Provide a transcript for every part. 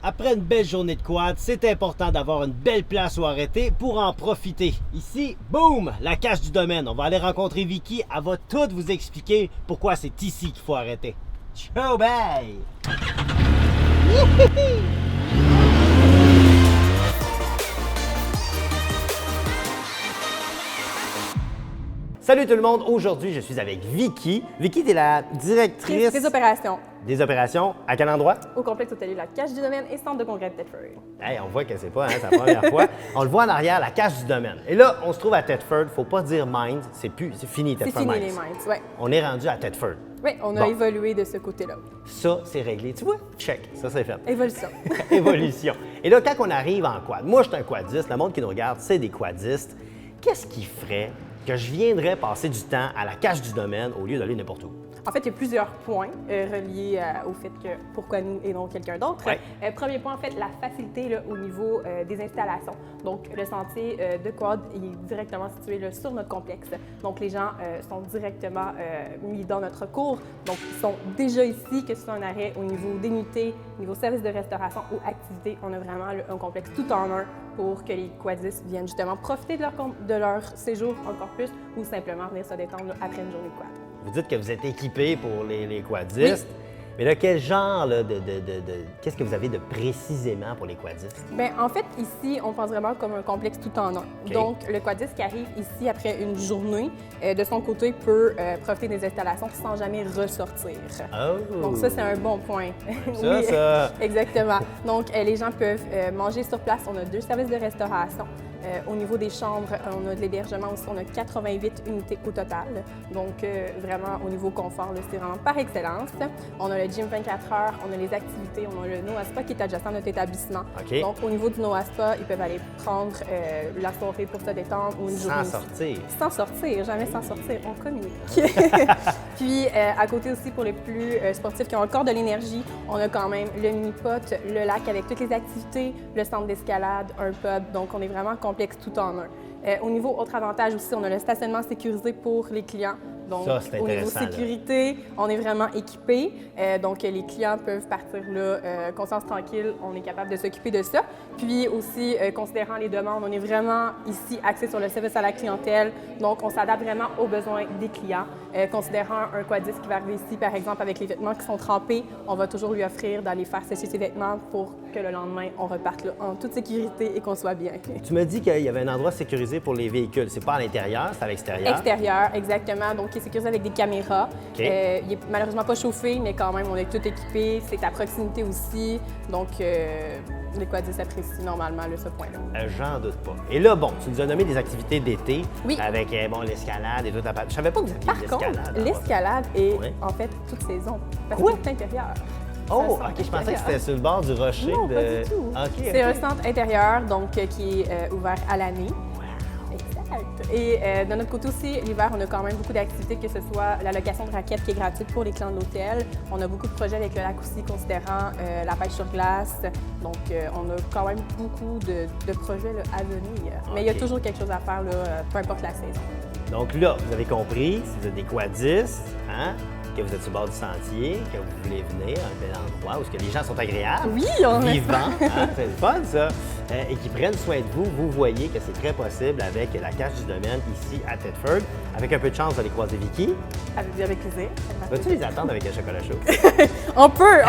Après une belle journée de quad, c'est important d'avoir une belle place où arrêter pour en profiter. Ici, boum, la cage du domaine. On va aller rencontrer Vicky. Elle va tout vous expliquer pourquoi c'est ici qu'il faut arrêter. Ciao, bye! Salut tout le monde! Aujourd'hui, je suis avec Vicky. Vicky, tu es la directrice Des opérations à quel endroit? au complexe hôtelier La Cage du Domaine et centre de congrès de Thetford. Hey, on voit que c'est pas sa première fois. On le voit en arrière, la cage du domaine. Et là, on se trouve à Thetford. Faut pas dire Mines, c'est fini C'est Thetford fini Mines. les Mines, oui. On est rendu à Thetford. Oui, on a Bon. évolué de ce côté-là. Ça, c'est réglé. Tu vois? Check. Ça, c'est fait. Évolution. Évolution. Et là, quand on arrive en quad, moi, je suis un quadiste. Le monde qui nous regarde, c'est des quadistes. Qu'est-ce qui ferait que je viendrais passer du temps à la cage du domaine au lieu d'aller n'importe où? En fait, il y a plusieurs points reliés au fait que pourquoi nous et non quelqu'un d'autre. Ouais. Premier point, en fait, la facilité là, au niveau des installations. Donc, le sentier de quad est directement situé là, sur notre complexe. Donc, les gens sont directement mis dans notre cours. Donc, ils sont déjà ici, que ce soit un arrêt au niveau des nuitées, au niveau service de restauration ou activité. On a vraiment là, un complexe tout en un pour que les quadistes viennent justement profiter de leur séjour encore plus ou simplement venir se détendre là, après une journée de quad. Vous dites que vous êtes équipé pour les quadistes. Mais là, quel genre là, qu'est-ce que vous avez de précisément pour les quadistes? Bien, en fait, ici, on pense vraiment comme un complexe tout en un. OK. Donc, le quadiste qui arrive ici après une journée, de son côté, peut profiter des installations sans jamais ressortir. Oh! Donc, ça, c'est un bon point. Ça, ça. Exactement. Donc, les gens peuvent manger sur place. On a 2 services de restauration. Au niveau des chambres, on a de l'hébergement aussi. On a 88 unités au total. Donc, vraiment, au niveau confort, là, c'est vraiment par excellence. On a le gym 24 heures, on a les activités, on a le Noah Spa qui est adjacent à notre établissement. OK. Donc, au niveau du Noah Spa, ils peuvent aller prendre la soirée pour se détendre ou une journée. Sans sortir. Sans sortir, jamais sans sortir, on communique. Puis, à côté aussi, pour les plus sportifs qui ont encore de l'énergie, on a quand même le mini-pot, le lac avec toutes les activités, le centre d'escalade, un pub. Donc, on est vraiment complexe tout en un. Au niveau autre avantage aussi, on a le stationnement sécurisé pour les clients. Donc, Ça, c'est au niveau intéressant, là. sécurité, on est vraiment équipé. Donc, les clients peuvent partir là, conscience tranquille. On est capable de s'occuper de ça. Puis aussi, considérant les demandes, on est vraiment ici axé sur le service à la clientèle. Donc, on s'adapte vraiment aux besoins des clients. Considérant un quadiste qui va arriver ici, par exemple, avec les vêtements qui sont trempés, on va toujours lui offrir d'aller faire sécher ses vêtements pour que le lendemain, on reparte là, en toute sécurité et qu'on soit bien. Tu m'as dit qu'il y avait un endroit sécurisé pour les véhicules. C'est pas à l'intérieur, c'est à l'extérieur. Extérieur, exactement. Donc, il est sécurisé avec des caméras. OK. Il est malheureusement pas chauffé, mais quand même, on est tout équipé. C'est à proximité aussi. Donc, les quadistes apprécient normalement là, ce point-là. J'en doute pas. Et là, bon, tu nous as nommé des activités d'été Oui. avec bon, l'escalade et tout. Je savais pas que vous aviez Par de contre, l'escalade. là-bas. l'escalade est Ouais. en fait toute saison. Parce Quoi? que c'est intérieur. Oh, C'est un OK, centre je pensais que intérieur. c'était sur le bord du rocher. Non, de... pas du tout. OK, C'est OK. un centre intérieur, donc qui est ouvert à l'année. Exact. Et de notre côté aussi, l'hiver, on a quand même beaucoup d'activités, que ce soit la location de raquettes qui est gratuite pour les clients de l'hôtel. On a beaucoup de projets avec le lac aussi, considérant la pêche sur glace. Donc, on a quand même beaucoup de projets là, à venir. Mais il y a OK. toujours quelque chose à faire, là, peu importe la saison. Donc là, vous avez compris, si vous êtes des quadistes, hein, que vous êtes sur le bord du sentier, que vous voulez venir à un bel endroit où est-ce que les gens sont agréables, Oui, on est vivants, hein, c'est le fun ça, et qui prennent soin de vous, vous voyez que c'est très possible avec la cage du domaine ici à Thetford. Avec un peu de chance, vous allez croiser Vicky. avec plaisir. Vas-tu les attendre avec un chocolat chaud? On peut.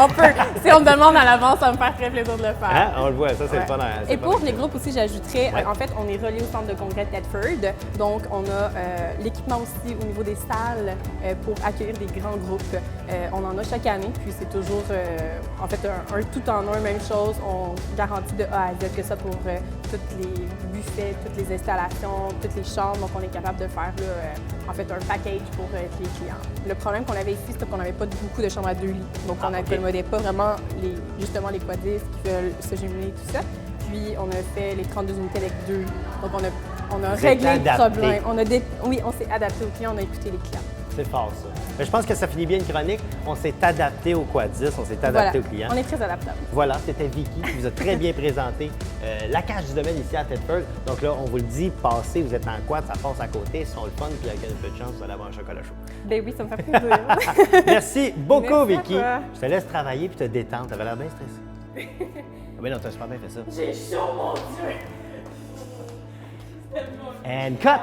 Si on me demande à l'avance, ça me fait très plaisir de le faire. Hein? On le voit, ça c'est Ouais. le fun. c'est Et le pour fun. les groupes aussi, j'ajouterais, Ouais. en fait, on est relié au centre de congrès de Thetford. Donc, on a l'équipement aussi au niveau des salles pour accueillir des grands groupes. On en a chaque année, puis c'est toujours, en fait, un tout en un, même chose. On garantit de A à Z, que ça pour tous les buffets, toutes les installations, toutes les chambres. Donc, on est capable de faire, là, en fait, un package pour les clients. Le problème qu'on avait ici, c'était qu'on n'avait pas beaucoup de chambres à 2 lits. Donc, on OK. n'accommodait pas vraiment justement les quadistes qui veulent se jumeler, tout ça. Puis, on a fait les 32 unités avec 2 lits. Donc, on a Vous êtes réglé le adapté. problème. Oui, on s'est adapté aux clients, on a écouté les clients. C'est fort ça. Mais je pense que ça finit bien une chronique. On s'est adapté aux quadistes, on s'est adapté aux clients. On est très adaptable. Voilà, c'était Vicky qui vous a très bien présenté la cage du domaine ici à Thetford. Donc là, on vous le dit, passez, vous êtes en quad, ça passe à côté, ils sont le fun, puis avec un peu de chance, vous allez avoir un chocolat chaud. Ben oui, ça me fait plaisir. Merci beaucoup, Merci à Vicky. toi. Je te laisse travailler puis te détendre. T'avais l'air bien stressé. Ah, mais non, t'as super bien fait ça. J'ai chaud, mon Dieu! And cut!